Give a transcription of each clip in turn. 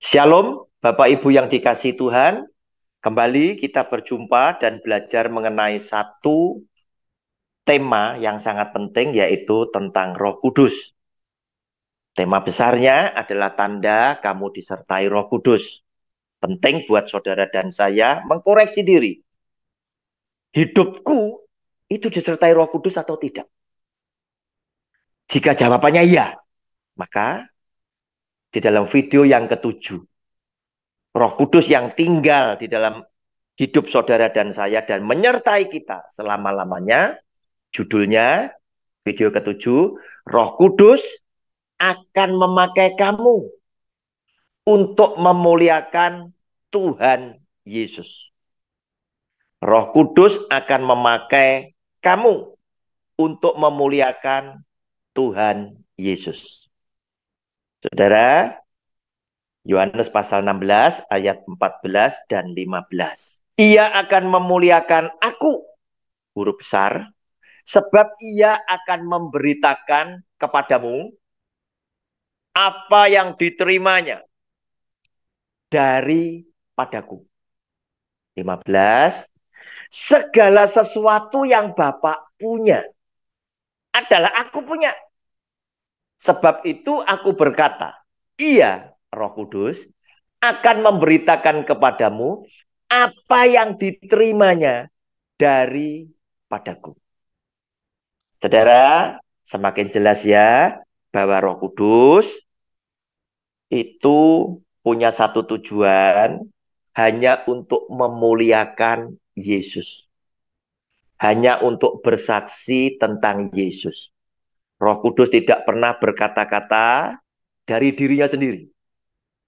Shalom, Bapak Ibu yang dikasihi Tuhan. Kembali kita berjumpa dan belajar mengenai satu tema yang sangat penting, yaitu tentang Roh Kudus. Tema besarnya adalah tanda kamu disertai Roh Kudus. Penting buat saudara dan saya mengkoreksi diri. Hidupku itu disertai Roh Kudus atau tidak? Jika jawabannya iya, maka di dalam video yang ketujuh, Roh Kudus yang tinggal di dalam hidup saudara dan saya dan menyertai kita selama-lamanya. Judulnya video ketujuh, Roh Kudus akan memakai kamu untuk memuliakan Tuhan Yesus. Roh Kudus akan memakai kamu untuk memuliakan Tuhan Yesus. Saudara, Yohanes pasal 16 ayat 14 dan 15. Ia akan memuliakan aku, huruf besar, sebab ia akan memberitakan kepadamu apa yang diterimanya daripadaku. 15. Segala sesuatu yang Bapa punya adalah aku punya. Sebab itu aku berkata, ia, Roh Kudus, akan memberitakan kepadamu apa yang diterimanya daripadaku. Saudara, semakin jelas ya bahwa Roh Kudus itu punya satu tujuan, hanya untuk memuliakan Yesus. Hanya untuk bersaksi tentang Yesus. Roh Kudus tidak pernah berkata-kata dari dirinya sendiri.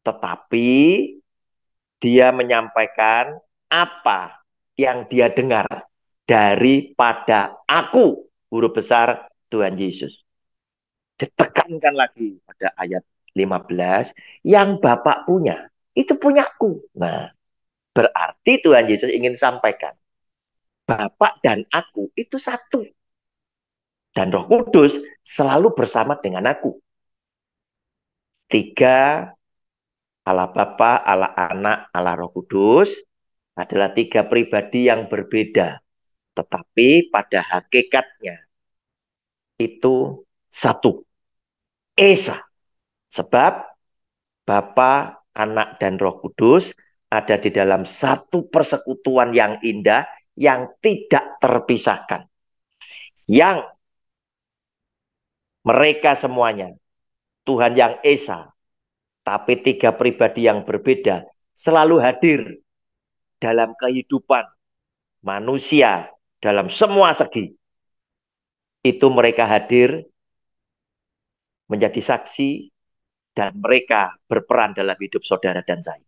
Tetapi dia menyampaikan apa yang dia dengar daripada aku, huruf besar Tuhan Yesus. Ditekankan lagi pada ayat 15, yang Bapak punya, itu punyaku. Nah, berarti Tuhan Yesus ingin sampaikan, Bapak dan aku itu satu. Dan Roh Kudus selalu bersama dengan aku. Tiga, Allah Bapa, Allah Anak, Allah Roh Kudus adalah tiga pribadi yang berbeda. Tetapi pada hakikatnya itu satu. Esa. Sebab Bapa, Anak, dan Roh Kudus ada di dalam satu persekutuan yang indah, yang tidak terpisahkan. Yang mereka semuanya, Tuhan yang Esa, tapi tiga pribadi yang berbeda, selalu hadir dalam kehidupan manusia, dalam semua segi. Itu mereka hadir menjadi saksi, dan mereka berperan dalam hidup saudara dan saya.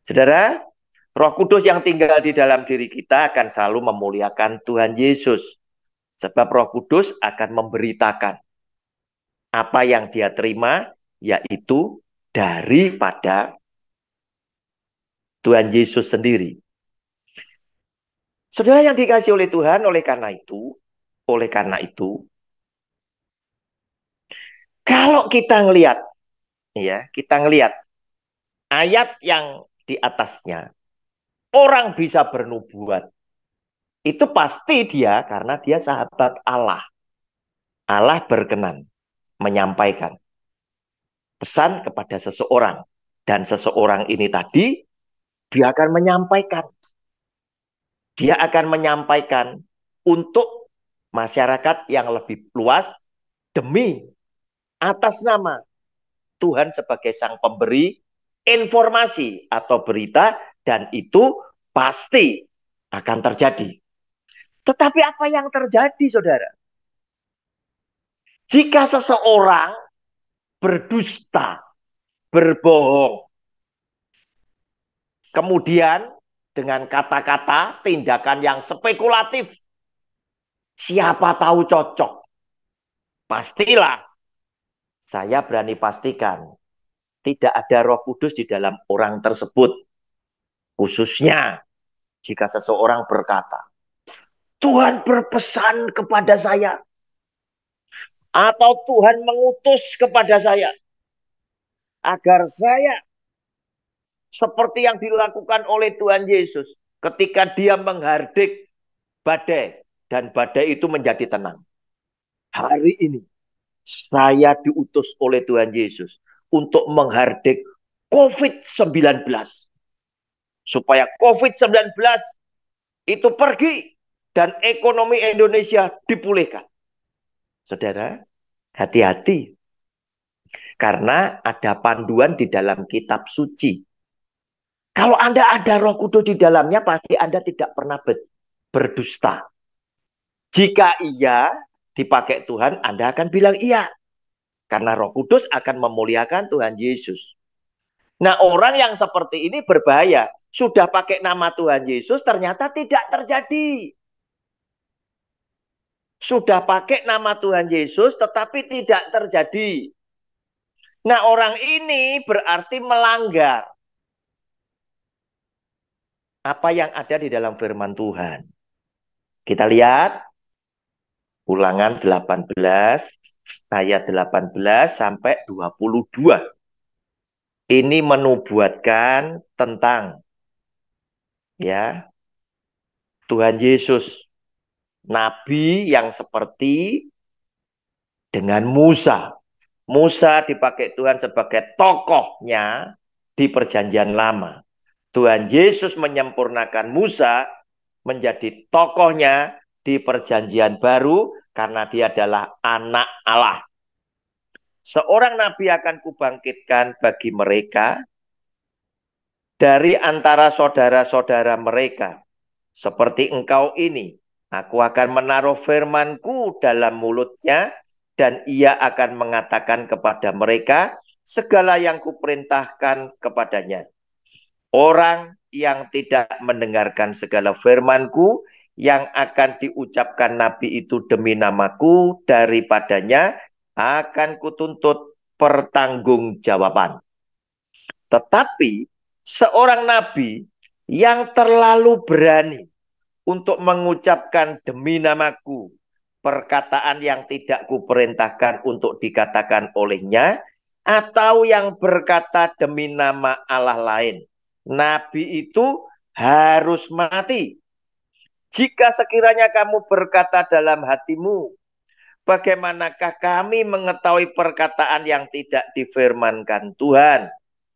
Saudara, Roh Kudus yang tinggal di dalam diri kita akan selalu memuliakan Tuhan Yesus. Sebab Roh Kudus akan memberitakan apa yang dia terima, yaitu daripada Tuhan Yesus sendiri. Saudara yang dikasihi oleh Tuhan, oleh karena itu, kalau kita ngelihat ayat yang di atasnya, orang bisa bernubuat. Itu pasti dia karena dia sahabat Allah. Allah berkenan menyampaikan pesan kepada seseorang. Dan seseorang ini tadi, dia akan menyampaikan. Dia akan menyampaikan untuk masyarakat yang lebih luas demi atas nama Tuhan sebagai sang pemberi informasi atau berita, dan itu pasti akan terjadi. Tetapi apa yang terjadi, saudara? Jika seseorang berdusta, berbohong, kemudian dengan kata-kata, tindakan yang spekulatif, siapa tahu cocok, pastilah, saya berani pastikan, tidak ada Roh Kudus di dalam orang tersebut. Khususnya jika seseorang berkata, Tuhan berpesan kepada saya, atau Tuhan mengutus kepada saya, agar saya Seperti yang dilakukan oleh Tuhan Yesus ketika dia menghardik badai dan badai itu menjadi tenang. Hari ini saya diutus oleh Tuhan Yesus untuk menghardik COVID-19. Supaya COVID-19 itu pergi dan ekonomi Indonesia dipulihkan. Saudara, hati-hati. Karena ada panduan di dalam kitab suci. Kalau Anda ada Roh Kudus di dalamnya, pasti Anda tidak pernah berdusta. Jika iya dipakai Tuhan, Anda akan bilang iya. Karena Roh Kudus akan memuliakan Tuhan Yesus. Nah, orang yang seperti ini berbahaya. Sudah pakai nama Tuhan Yesus, ternyata tidak terjadi. Sudah pakai nama Tuhan Yesus, tetapi tidak terjadi. Nah, orang ini berarti melanggar apa yang ada di dalam firman Tuhan. Kita lihat Ulangan 18 ayat 18 sampai 22. Ini menubuatkan tentang ya Tuhan Yesus, nabi yang seperti dengan Musa. Musa dipakai Tuhan sebagai tokohnya di perjanjian lama. Tuhan Yesus menyempurnakan Musa menjadi tokohnya di perjanjian baru karena dia adalah anak Allah. Seorang nabi akan kubangkitkan bagi mereka dari antara saudara-saudara mereka. Seperti engkau ini, aku akan menaruh firmanku dalam mulutnya dan ia akan mengatakan kepada mereka segala yang kuperintahkan kepadanya. Orang yang tidak mendengarkan segala firmanku yang akan diucapkan nabi itu demi namaku, daripadanya akan kutuntut pertanggungjawaban. Tetapi seorang nabi yang terlalu berani untuk mengucapkan demi namaku perkataan yang tidak kuperintahkan untuk dikatakan olehnya, atau yang berkata demi nama Allah lain, nabi itu harus mati. Jika sekiranya kamu berkata dalam hatimu, bagaimanakah kami mengetahui perkataan yang tidak difirmankan Tuhan?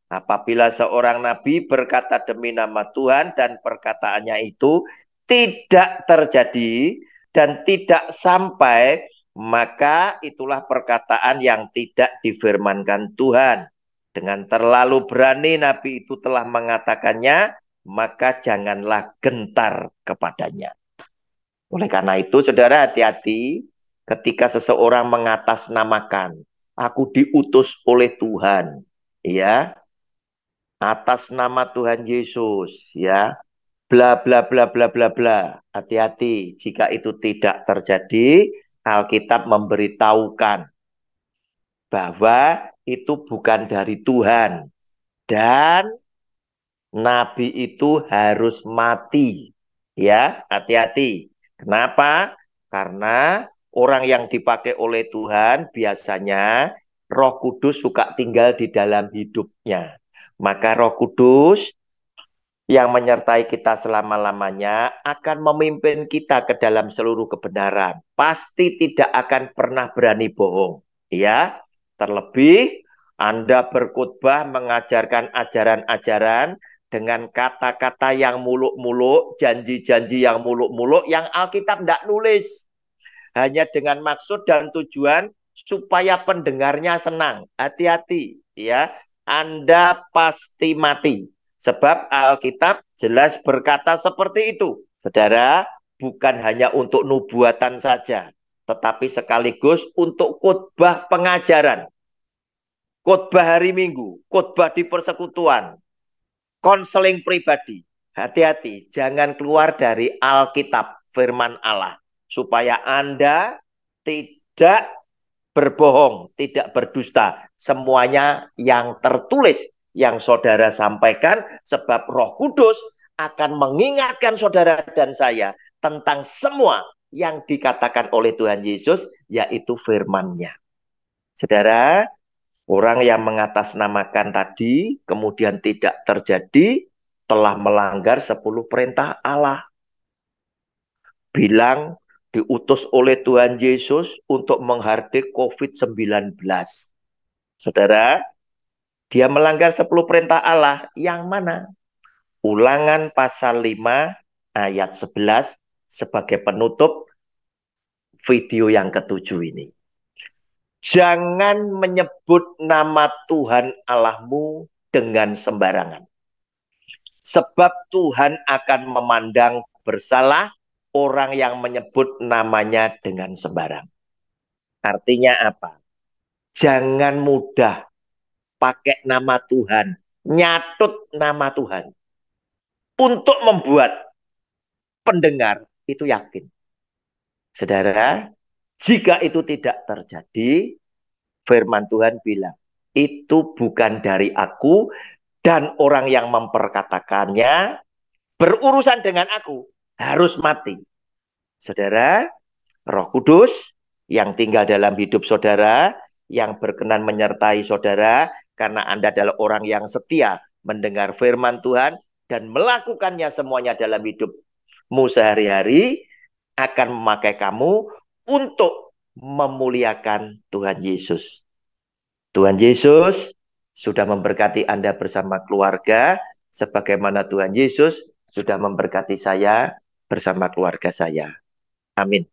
Apabila seorang nabi berkata demi nama Tuhan dan perkataannya itu tidak terjadi dan tidak sampai, maka itulah perkataan yang tidak difirmankan Tuhan. Dengan terlalu berani nabi itu telah mengatakannya, maka janganlah gentar kepadanya. Oleh karena itu, saudara, hati-hati ketika seseorang mengatasnamakan, aku diutus oleh Tuhan, ya, atas nama Tuhan Yesus, ya, bla bla bla bla bla bla. Hati-hati, jika itu tidak terjadi, Alkitab memberitahukan bahwa itu bukan dari Tuhan dan nabi itu harus mati. Ya, hati-hati. Kenapa? Karena orang yang dipakai oleh Tuhan biasanya Roh Kudus suka tinggal di dalam hidupnya. Maka Roh Kudus yang menyertai kita selama-lamanya akan memimpin kita ke dalam seluruh kebenaran. Pasti tidak akan pernah berani bohong. Ya, terlebih Anda berkhotbah mengajarkan ajaran-ajaran dengan kata-kata yang muluk-muluk, janji-janji yang muluk-muluk, yang Alkitab tidak nulis. Hanya dengan maksud dan tujuan supaya pendengarnya senang. Hati-hati, ya. Anda pasti mati. Sebab Alkitab jelas berkata seperti itu. Saudara, bukan hanya untuk nubuatan saja, tetapi sekaligus untuk khotbah pengajaran. Khotbah hari Minggu, khotbah di persekutuan, konseling pribadi. Hati-hati, jangan keluar dari Alkitab, firman Allah. Supaya Anda tidak berbohong, tidak berdusta. Semuanya yang tertulis, yang saudara sampaikan, sebab Roh Kudus akan mengingatkan saudara dan saya tentang semua yang dikatakan oleh Tuhan Yesus, yaitu firman-Nya. Saudara, Orang yang mengatasnamakan tadi kemudian tidak terjadi, telah melanggar 10 perintah Allah. Bilang diutus oleh Tuhan Yesus untuk menghadapi COVID-19. Saudara, dia melanggar 10 perintah Allah. Yang mana? Ulangan pasal 5 ayat 11 sebagai penutup video yang ketujuh ini. Jangan menyebut nama Tuhan Allahmu dengan sembarangan. Sebab Tuhan akan memandang bersalah orang yang menyebut namanya dengan sembarang. Artinya apa? Jangan mudah pakai nama Tuhan, nyatut nama Tuhan untuk membuat pendengar itu yakin. Saudara, jika itu tidak terjadi, firman Tuhan bilang, itu bukan dari aku dan orang yang memperkatakannya berurusan dengan aku harus mati. Saudara, Roh Kudus yang tinggal dalam hidup saudara, yang berkenan menyertai saudara, karena Anda adalah orang yang setia mendengar firman Tuhan dan melakukannya semuanya dalam hidupmu sehari-hari, akan memakai kamu untuk memuliakan Tuhan Yesus. Tuhan Yesus sudah memberkati Anda bersama keluarga, sebagaimana Tuhan Yesus sudah memberkati saya bersama keluarga saya. Amin.